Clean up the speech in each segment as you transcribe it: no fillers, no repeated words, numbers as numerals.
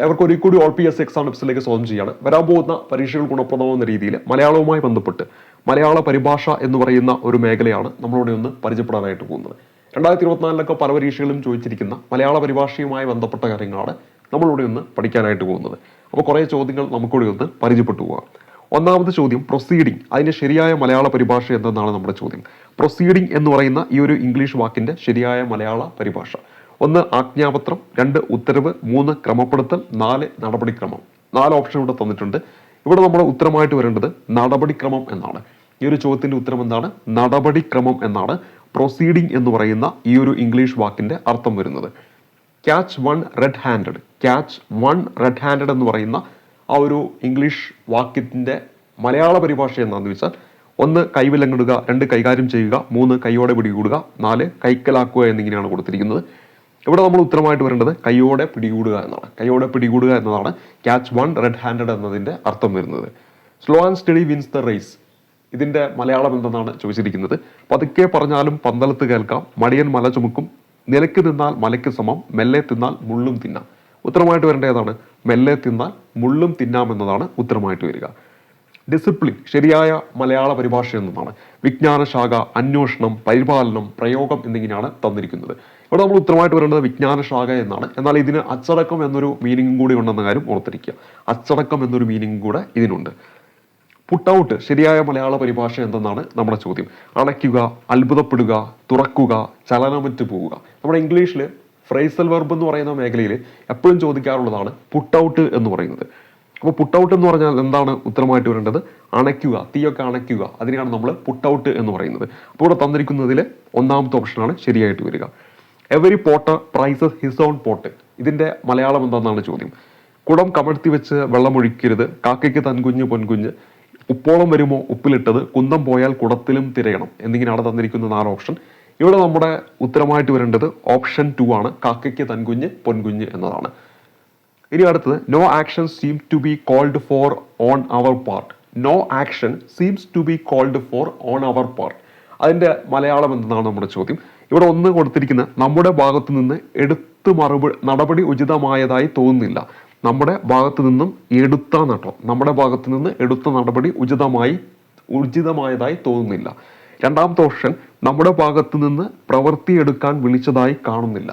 അവർക്ക് ഒരു കൂടി ഓൾ PSC എക്സാം ടിപ്സിലേക്ക് സ്വാഗതം ചെയ്യാണ്. വരാൻ പോകുന്ന പരീക്ഷകൾ ഗുണപ്രദമാകുന്ന രീതിയിൽ മലയാളവുമായി ബന്ധപ്പെട്ട് മലയാള പരിഭാഷ എന്ന് പറയുന്ന ഒരു മേഖലയാണ് നമ്മളിവിടെ ഒന്ന് പരിചയപ്പെടാനായിട്ട് പോകുന്നത്. 2024 പല പരീക്ഷകളും ചോദിച്ചിരിക്കുന്ന മലയാള പരിഭാഷയുമായി ബന്ധപ്പെട്ട കാര്യങ്ങളാണ് നമ്മളിവിടെ ഒന്ന് പഠിക്കാനായിട്ട് പോകുന്നത്. അപ്പോൾ കുറേ ചോദ്യങ്ങൾ നമുക്കിവിടെ ഒന്ന് പരിചയപ്പെട്ടു പോകാം. ഒന്നാമത്തെ ചോദ്യം പ്രൊസീഡിംഗ്, അതിന്റെ ശരിയായ മലയാള പരിഭാഷ എന്തെന്നാണ് നമ്മുടെ ചോദ്യം. പ്രൊസീഡിംഗ് എന്ന് പറയുന്ന ഈ ഒരു ഇംഗ്ലീഷ് വാക്കിന്റെ ശരിയായ മലയാള പരിഭാഷ: 1 ആജ്ഞാപത്രം, 2 ഉത്തരവ്, 3 ക്രമപ്പെടുത്തൽ, 4 നടപടിക്രമം. 4 ഓപ്ഷൻ ഇവിടെ തന്നിട്ടുണ്ട്. ഇവിടെ നമ്മുടെ ഉത്തരമായിട്ട് വരേണ്ടത് നടപടിക്രമം എന്നാണ്. ഈ ഒരു ചോദ്യത്തിന്റെ ഉത്തരം എന്താണ്? നടപടിക്രമം എന്നാണ് പ്രൊസീഡിംഗ് എന്ന് പറയുന്ന ഈ ഒരു ഇംഗ്ലീഷ് വാക്കിന്റെ അർത്ഥം വരുന്നത്. Catch one red handed, catch one red handed എന്ന് പറയുന്ന ആ ഒരു ഇംഗ്ലീഷ് വാക്യത്തിന്റെ മലയാള പരിഭാഷ എന്താണെന്ന് വെച്ചാൽ 1 കൈവിലങ്ങിടുക, 2 കൈകാര്യം ചെയ്യുക, 3 കൈയോടെ പിടികൂടുക, 4 കൈക്കലാക്കുക എന്നിങ്ങനെയാണ് കൊടുത്തിരിക്കുന്നത്. ഇവിടെ നമ്മൾ ഉത്തരമായിട്ട് വരേണ്ടത് കൈയോടെ പിടികൂടുക എന്നാണ്. കൈയോടെ പിടികൂടുക എന്നതാണ് ക്യാച്ച് വൺ റെഡ് ഹാൻഡഡ് എന്നതിന്റെ അർത്ഥം വരുന്നത്. Slow and steady wins the race, ഇതിന്റെ മലയാളം എന്തെന്നാണ് ചോദിച്ചിരിക്കുന്നത്. പതുക്കെ പറഞ്ഞാലും പന്തളത്ത് കേൾക്കാം, മടിയൻ മല ചുമക്കും, നിലയ്ക്ക് തിന്നാൽ മലയ്ക്ക് സമം, മെല്ലെ തിന്നാൽ മുള്ളും തിന്നാം. ഉത്തരമായിട്ട് വരേണ്ട ഏതാണ്? മെല്ലെ തിന്നാൽ മുള്ളും തിന്നാം എന്നതാണ് ഉത്തരമായിട്ട് വരിക. ഡിസിപ്ലിൻ ശരിയായ മലയാള പരിഭാഷ എന്നതാണ്. വിജ്ഞാനശാഖ, അന്വേഷണം, പരിപാലനം, പ്രയോഗം എന്നിങ്ങനെയാണ് തന്നിരിക്കുന്നത്. ഇവിടെ നമ്മൾ ഉത്തരമായിട്ട് വരേണ്ടത് വിജ്ഞാനശാഖ എന്നാണ്. എന്നാൽ ഇതിന് അച്ചടക്കം എന്നൊരു മീനിങ് കൂടി ഉണ്ടെന്ന കാര്യം ഓർത്തിരിക്കുക. അച്ചടക്കം എന്നൊരു മീനിങ് കൂടെ ഇതിനുണ്ട്. പുട്ട് ഔട്ട് ശരിയായ മലയാള പരിഭാഷ എന്തെന്നാണ് നമ്മുടെ ചോദ്യം. അണയ്ക്കുക, അത്ഭുതപ്പെടുക, തുറക്കുക, ചലനമറ്റ് പോവുക. നമ്മുടെ ഇംഗ്ലീഷിൽ ഫ്രേസൽ വെർബ് എന്ന് പറയുന്ന മേഖലയിൽ എപ്പോഴും ചോദിക്കാറുള്ളതാണ് പുട്ട് ഔട്ട് എന്ന് പറയുന്നത്. അപ്പോൾ പുട്ട് ഔട്ട് എന്ന് പറഞ്ഞാൽ എന്താണ് ഉത്തരമായിട്ട് വരേണ്ടത്? അണയ്ക്കുക, തീയൊക്കെ അണയ്ക്കുക, അതിനെയാണ് നമ്മൾ പുട്ട് ഔട്ട് എന്ന് പറയുന്നത്. അപ്പോൾ ഇവിടെ തന്നിരിക്കുന്നതിൽ ഒന്നാമത്തെ ഓപ്ഷനാണ് ശരിയായിട്ട് വരിക. Every potter praises his own pot, ഇതിന്റെ മലയാളം എന്താണെന്നാണ് ചോദ്യം. കുടം കമഴ്ത്തി വെച്ച് വെള്ളമൊഴിക്കരുത്, കാക്കയ്ക്ക് തൻകുഞ്ഞ് പൊൻകുഞ്ഞ്, ഉപ്പോളം വരുമോ ഉപ്പിലിട്ടത്, കുന്തം പോയാൽ കുടത്തിലും തിരയണം എന്നിങ്ങനെയാണ് തന്നിരിക്കുന്ന 4 ഓപ്ഷൻ. ഇവിടെ നമ്മുടെ ഉത്തരമായിട്ട് വരേണ്ടത് ഓപ്ഷൻ 2 ആണ്, കാക്കയ്ക്ക് തൻകുഞ്ഞ് പൊൻകുഞ്ഞ് എന്നതാണ്. ഇനി അടുത്തത് no action seem to be called for on our part. No action seems to be called for on our part, അതിന്റെ മലയാളം എന്തെന്നാണ് നമ്മുടെ ചോദ്യം. ഇവിടെ 1 കൊടുത്തിരിക്കുന്ന നമ്മുടെ ഭാഗത്തു നിന്ന് എടുത്ത് നടപടി ഉചിതമായതായി തോന്നുന്നില്ല. നമ്മുടെ ഭാഗത്തു നിന്നും എടുത്ത നമ്മുടെ ഭാഗത്തു നിന്ന് എടുത്ത നടപടി ഉചിതമായതായി തോന്നുന്നില്ല. രണ്ടാമത്തെ ഓപ്ഷൻ നമ്മുടെ ഭാഗത്തു നിന്ന് പ്രവൃത്തിയെടുക്കാൻ വിളിച്ചതായി കാണുന്നില്ല.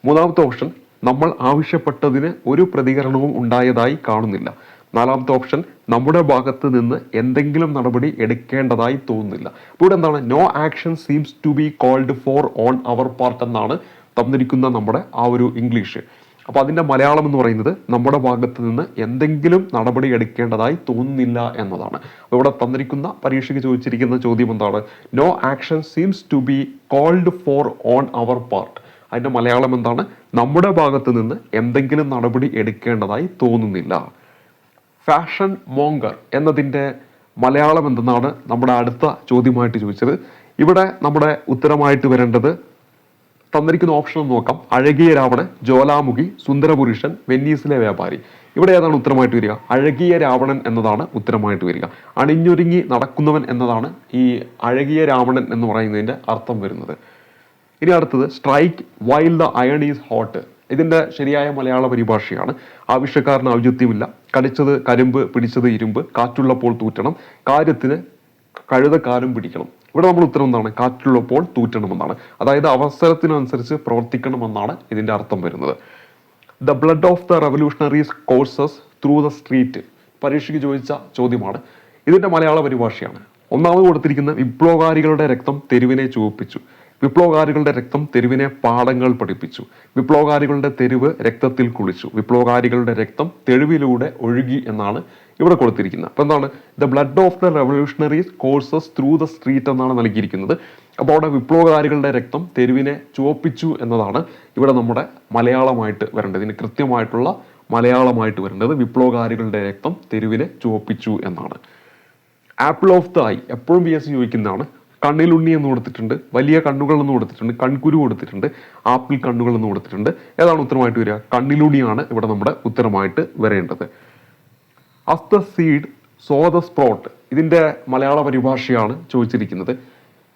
മൂന്നാമത്തെ ഓപ്ഷൻ നമ്മൾ ആവശ്യപ്പെട്ടതിന് ഒരു പ്രതികരണവും ഉണ്ടായതായി കാണുന്നില്ല. 4ാമത്തെ ഓപ്ഷൻ നമ്മുടെ ഭാഗത്ത് നിന്ന് എന്തെങ്കിലും നടപടി എടുക്കേണ്ടതായി തോന്നുന്നില്ല. ഇവിടെ എന്താണ്? No action seems to be called for on our part എന്നാണ് തന്നിരിക്കുന്ന നമ്മുടെ ആ ഒരു ഇംഗ്ലീഷ്. അപ്പൊ അതിന്റെ മലയാളം എന്ന് പറയുന്നത് നമ്മുടെ ഭാഗത്ത് നിന്ന് എന്തെങ്കിലും നടപടി എടുക്കേണ്ടതായി തോന്നുന്നില്ല എന്നതാണ്. അപ്പോൾ ഇവിടെ തന്നിരിക്കുന്ന പരീക്ഷയ്ക്ക് ചോദിച്ചിരിക്കുന്ന ചോദ്യം എന്താണ്? No action seems to be called for on our part, അതിന്റെ മലയാളം എന്താണ്? നമ്മുടെ ഭാഗത്ത് നിന്ന് എന്തെങ്കിലും നടപടി എടുക്കേണ്ടതായി തോന്നുന്നില്ല. ഫാഷൻ മോങ്കർ എന്നതിൻ്റെ മലയാളം എന്തെന്നാണ് നമ്മുടെ അടുത്ത ചോദ്യമായിട്ട് ചോദിച്ചത്. ഇവിടെ നമ്മുടെ ഉത്തരമായിട്ട് വരേണ്ടത് തന്നിരിക്കുന്ന ഓപ്ഷൻ നോക്കാം. അഴകിയ രാവണൻ, ജ്വാലാമുഖി, സുന്ദരപുരുഷൻ, വെന്നീസിലെ വ്യാപാരി. ഇവിടെ ഏതാണ് ഉത്തരമായിട്ട് വരിക? അഴകിയ രാവണൻ എന്നതാണ് ഉത്തരമായിട്ട് വരിക. അണിഞ്ഞൊരുങ്ങി നടക്കുന്നവൻ എന്നതാണ് ഈ അഴകിയ രാവണൻ എന്ന് പറയുന്നതിന്റെ അർത്ഥം വരുന്നത്. ഇനി അടുത്തത് strike while the iron is hot, ഇതിന്റെ ശരിയായ മലയാള പരിഭാഷയാണ്. ആവശ്യക്കാരന് ഔചിത്യമില്ല, കടിച്ചത് കരിമ്പ് പിടിച്ചത് ഇരുമ്പ്, കാറ്റുള്ളപ്പോൾ തൂറ്റണം, കാര്യത്തിന് കഴുതക്കാരും പിടിക്കണം. ഇവിടെ നമ്മൾ ഉത്തരം എന്താണ്? കാറ്റുള്ളപ്പോൾ തൂറ്റണം എന്നാണ്. അതായത് അവസരത്തിനനുസരിച്ച് പ്രവർത്തിക്കണം എന്നാണ് ഇതിന്റെ അർത്ഥം വരുന്നത്. The blood of the revolutionaries courses through the street, പരീക്ഷയ്ക്ക് ചോദിച്ച ചോദ്യമാണ്. ഇതിന്റെ മലയാള പരിഭാഷയാണ്. ഒന്നാമത് കൊടുത്തിരിക്കുന്ന വിപ്ലവകാരികളുടെ രക്തം തെരുവിനെ ചുവപ്പിച്ചു, വിപ്ലവകാരികളുടെ രക്തം തെരുവിനെ പാഠങ്ങൾ പഠിപ്പിച്ചു, വിപ്ലവകാരികളുടെ തെരുവ് രക്തത്തിൽ കുളിച്ചു, വിപ്ലവകാരികളുടെ രക്തം തെരുവിലൂടെ ഒഴുകി എന്നാണ് ഇവിടെ കൊടുത്തിരിക്കുന്നത്. അപ്പൊ എന്താണ്? The blood of the revolutionaries courses through the street എന്നാണ് നൽകിയിരിക്കുന്നത്. അപ്പോൾ അവിടെ വിപ്ലവകാരികളുടെ രക്തം തെരുവിനെ ചുവപ്പിച്ചു എന്നതാണ് ഇവിടെ നമ്മുടെ മലയാളമായിട്ട് വരേണ്ടത്. ഇതിന് കൃത്യമായിട്ടുള്ള മലയാളമായിട്ട് വരേണ്ടത് വിപ്ലവകാരികളുടെ രക്തം തെരുവിനെ ചുവപ്പിച്ചു എന്നാണ്. ആപ്പിൾ ഓഫ് ദ ഐ എപ്പോഴും PSC ചോദിക്കുന്നതാണ്. കണ്ണിലുണ്ണി എന്ന് കൊടുത്തിട്ടുണ്ട്, വലിയ കണ്ണുകൾ എന്ന് കൊടുത്തിട്ടുണ്ട്, കൺകുരു കൊടുത്തിട്ടുണ്ട്, ആപ്പിൾ കണ്ണുകൾ എന്ന് കൊടുത്തിട്ടുണ്ട്. ഏതാണ് ഉത്തരമായിട്ട് വരിക? കണ്ണിലുണ്ണിയാണ് ഇവിടെ നമ്മുടെ ഉത്തരമായിട്ട് വരേണ്ടത്. As the seed so the sprout, ഇതിന്റെ മലയാള പരിഭാഷയാണ് ചോദിച്ചിരിക്കുന്നത്.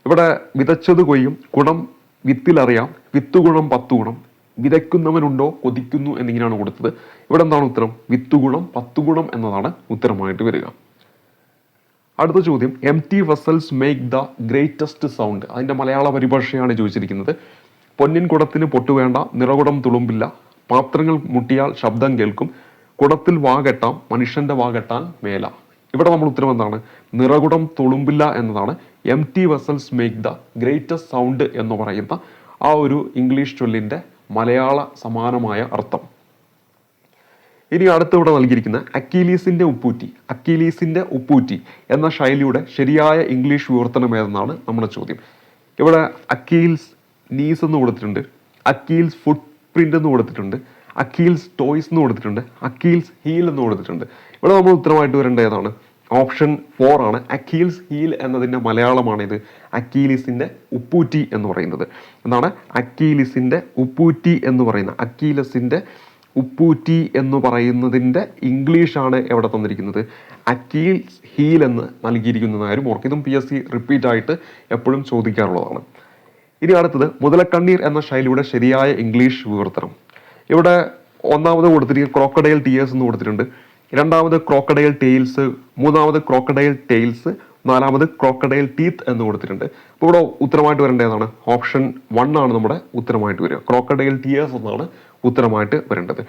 ഇവിടെ വിതച്ചത് കൊയ്യും, ഗുണം വിത്തിലറിയാം, വിത്തുഗുണം 10 ഗുണം, വിതയ്ക്കുന്നവനുണ്ടോ കൊതിക്കുന്നു എന്നിങ്ങനെയാണ് കൊടുത്തത്. ഇവിടെ എന്താണ് ഉത്തരം? 10 ഗുണം 10 ഗുണം എന്നതാണ് ഉത്തരമായിട്ട് വരിക. അടുത്ത ചോദ്യം, M T vessels make the greatest sound. അതിന്റെ മലയാള പരിഭാഷയാണ് ചോദിച്ചിരിക്കുന്നത്. പൊന്നിൻ കുടത്തിന് പൊട്ടുവേണ്ട, നിറകുടം തുളുമ്പില്ല, പാത്രങ്ങൾ മുട്ടിയാൽ ശബ്ദം കേൾക്കും, കുടത്തിൽ വാകെട്ടാം, മനുഷ്യന്റെ വാകെട്ടാൻ മേല. ഇവിടെ നമ്മൾ ഉത്തരം എന്താണ്? നിറകുടം തുളുമ്പില്ല എന്നതാണ് M T vessels make the greatest sound എന്ന് പറയുന്ന ആ ഒരു ഇംഗ്ലീഷ് ചൊല്ലിന്റെ മലയാള സമാനമായ അർത്ഥം. ഇനി അടുത്തിവിടെ നൽകിയിരിക്കുന്ന അക്കീലീസിന്റെ ഉപ്പൂറ്റി. അക്കീലീസിന്റെ ഉപ്പൂറ്റി എന്ന ശൈലിയുടെ ശരിയായ ഇംഗ്ലീഷ് വിവർത്തനം ഏതെന്നാണ് നമ്മുടെ ചോദ്യം. ഇവിടെ അക്കീൽസ് നീസ് എന്ന് കൊടുത്തിട്ടുണ്ട്, അക്കീൽസ് ഫുട് പ്രിന്റ് എന്ന് കൊടുത്തിട്ടുണ്ട്, അക്കീൽസ് ടോയ്സ് എന്ന് കൊടുത്തിട്ടുണ്ട്, അക്കീൽസ് ഹീൽ എന്ന് കൊടുത്തിട്ടുണ്ട്. ഇവിടെ നമ്മൾ ഉത്തരമായിട്ട് വരേണ്ട ഏതാണ്? ഓപ്ഷൻ 4 ആണ്. അക്കീൽസ് ഹീൽ എന്നതിൻ്റെ മലയാളമാണിത് അക്കീലിസിൻ്റെ ഉപ്പൂറ്റി എന്ന് പറയുന്നത്. എന്താണ് അക്കീലിസിൻ്റെ ഉപ്പൂറ്റി എന്ന് പറയുന്നത്? അക്കീലസിൻ്റെ ഉപ്പൂറ്റി എന്ന് പറയുന്നതിൻ്റെ ഇംഗ്ലീഷാണ് എവിടെ തന്നിരിക്കുന്നത്? അക്കീൽസ് ഹീൽ എന്ന് നൽകിയിരിക്കുന്ന കാര്യം ഓർക്കും. ഇതും PSC റിപ്പീറ്റ് ആയിട്ട് എപ്പോഴും ചോദിക്കാറുള്ളതാണ്. ഇനി അടുത്തത് മുതലക്കണ്ണീർ എന്ന ശൈലിയുടെ ശരിയായ ഇംഗ്ലീഷ് വിവർത്തനം. ഇവിടെ ഒന്നാമത് കൊടുത്തിരിക്കുന്നത് ക്രോക്കഡൈൽ ടിയേഴ്സ് എന്ന് കൊടുത്തിട്ടുണ്ട്, രണ്ടാമത് ക്രോക്കഡൈൽ ടെയിൽസ്, മൂന്നാമത് ക്രോക്കഡൈൽ ടെയിൽസ്, നാലാമത് ക്രോക്കഡൈൽ ടീത്ത് എന്ന് കൊടുത്തിട്ടുണ്ട്. അപ്പോൾ ഇവിടെ ഉത്തരമായിട്ട് വരേണ്ടതാണ് ഓപ്ഷൻ 1 ആണ് നമ്മുടെ ഉത്തരമായിട്ട് വരിക. ക്രോക്കഡൈൽ ടിയേഴ്സ് എന്നാണ് ഉത്തരമായിട്ട് വരേണ്ടത്.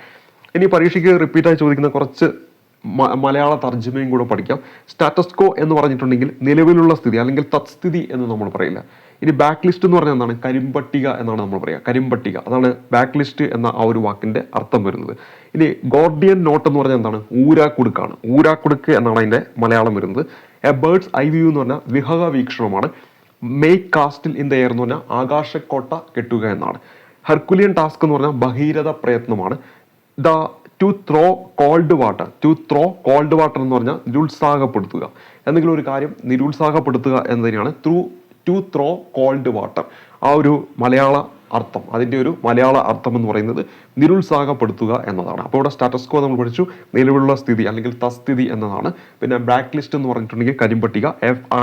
ഇനി പരീക്ഷയ്ക്ക് റിപ്പീറ്റായി ചോദിക്കുന്ന കുറച്ച് മലയാള തർജ്ജമയും കൂടെ പഠിക്കാം. സ്റ്റാറ്റസ്കോ എന്ന് പറഞ്ഞിട്ടുണ്ടെങ്കിൽ നിലവിലുള്ള സ്ഥിതി അല്ലെങ്കിൽ തത്സ്ഥിതി എന്ന് നമ്മൾ പറയില്ല. ഇനി ബാക്ക് ലിസ്റ്റ് എന്ന് പറഞ്ഞാൽ എന്താണ്? കരിമ്പട്ടിക എന്നാണ് നമ്മൾ പറയുക. കരിമ്പട്ടിക, അതാണ് ബാക്ക് ലിസ്റ്റ് എന്ന ആ ഒരു വാക്കിന്റെ അർത്ഥം വരുന്നത്. ഇനി ഗോർഡിയൻ നോട്ട് എന്ന് പറഞ്ഞാൽ എന്താണ്? ഊരാക്കുടുക്കാണ്. ഊരാക്കുടുക്ക് എന്നാണ് അതിന്റെ മലയാളം വരുന്നത്. എ ബേർഡ്സ് ഐ വ്യൂ എന്ന് പറഞ്ഞാൽ വിഹക വീക്ഷണമാണ്. Make castle in the air എന്ന് പറഞ്ഞാൽ ആകാശക്കോട്ട കെട്ടുക എന്നാണ്. ഹെർക്കുലിയൻ ടാസ്ക് എന്ന് പറഞ്ഞാൽ ഭഗീരഥ പ്രയത്നമാണ്. ടു ത്രോ കോൾഡ് വാട്ടർ എന്ന് പറഞ്ഞാൽ നിരുത്സാഹപ്പെടുത്തുക, എന്തെങ്കിലും ഒരു കാര്യം നിരുത്സാഹപ്പെടുത്തുക എന്നതിനാണ് ടു ത്രോ കോൾഡ് വാട്ടർ. ആ ഒരു മലയാള അർത്ഥം, അതിൻ്റെ ഒരു മലയാള അർത്ഥം എന്ന് പറയുന്നത് നിരുത്സാഹപ്പെടുത്തുക എന്നതാണ്. അപ്പോൾ ഇവിടെ സ്റ്റാറ്റസ്കോ നമ്മൾ പഠിച്ചു, നിലവിലുള്ള സ്ഥിതി അല്ലെങ്കിൽ തസ്ഥിതി എന്നതാണ്. പിന്നെ ബ്ലാക്ക് ലിസ്റ്റ് എന്ന് പറഞ്ഞിട്ടുണ്ടെങ്കിൽ കരിമ്പട്ടിക.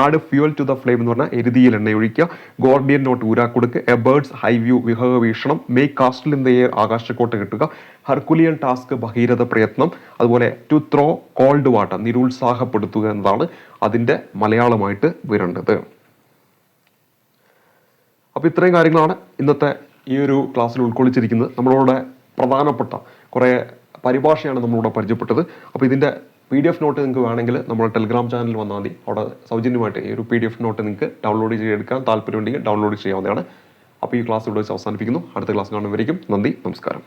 Add fuel to the flame എന്ന് പറഞ്ഞാൽ എരുതിയിൽ എണ്ണയൊഴിക്കുക. ഗോർഡിയൻ നോട്ട് ഊരാക്കുടുക്ക്. എ ബേർഡ്സ് ഹൈ വ്യൂ വിഹക വീക്ഷണം. Make castle in the air ആകാശക്കോട്ട കെട്ടുക. ഹെർക്കുലിയൻ ടാസ്ക് ഭഗീരഥ പ്രയത്നം. അതുപോലെ ടു ത്രോ കോൾഡ് വാട്ടർ നിരുത്സാഹപ്പെടുത്തുക എന്നതാണ് അതിൻ്റെ മലയാളമായിട്ട് വരേണ്ടത്. അപ്പോൾ ഇത്രയും കാര്യങ്ങളാണ് ഇന്നത്തെ ഈ ഒരു ക്ലാസ്സിൽ ഉൾക്കൊള്ളിച്ചിരിക്കുന്നത്. നമ്മളോട് പ്രധാനപ്പെട്ട കുറേ പരിഭാഷയാണ് നമ്മളിവിടെ പരിചയപ്പെട്ടത്. അപ്പോൾ ഇതിൻ്റെ PDF നോട്ട് നിങ്ങൾക്ക് വേണമെങ്കിൽ നമ്മുടെ ടെലിഗ്രാം ചാനലിൽ വന്നാൽ മതി. അവിടെ സൗജന്യമായിട്ട് ഈ ഒരു PDF നോട്ട് നിങ്ങൾക്ക് ഡൗൺലോഡ് ചെയ്തെടുക്കാൻ താല്പര്യമുണ്ടെങ്കിൽ ഡൗൺലോഡ് ചെയ്യാവുന്നതാണ്. അപ്പോൾ ഈ ക്ലാസ് ഇവിടെ വെച്ച് അവസാനിപ്പിക്കുന്നു. അടുത്ത ക്ലാസ് കാണുന്നവരേക്കും നന്ദി, നമസ്കാരം.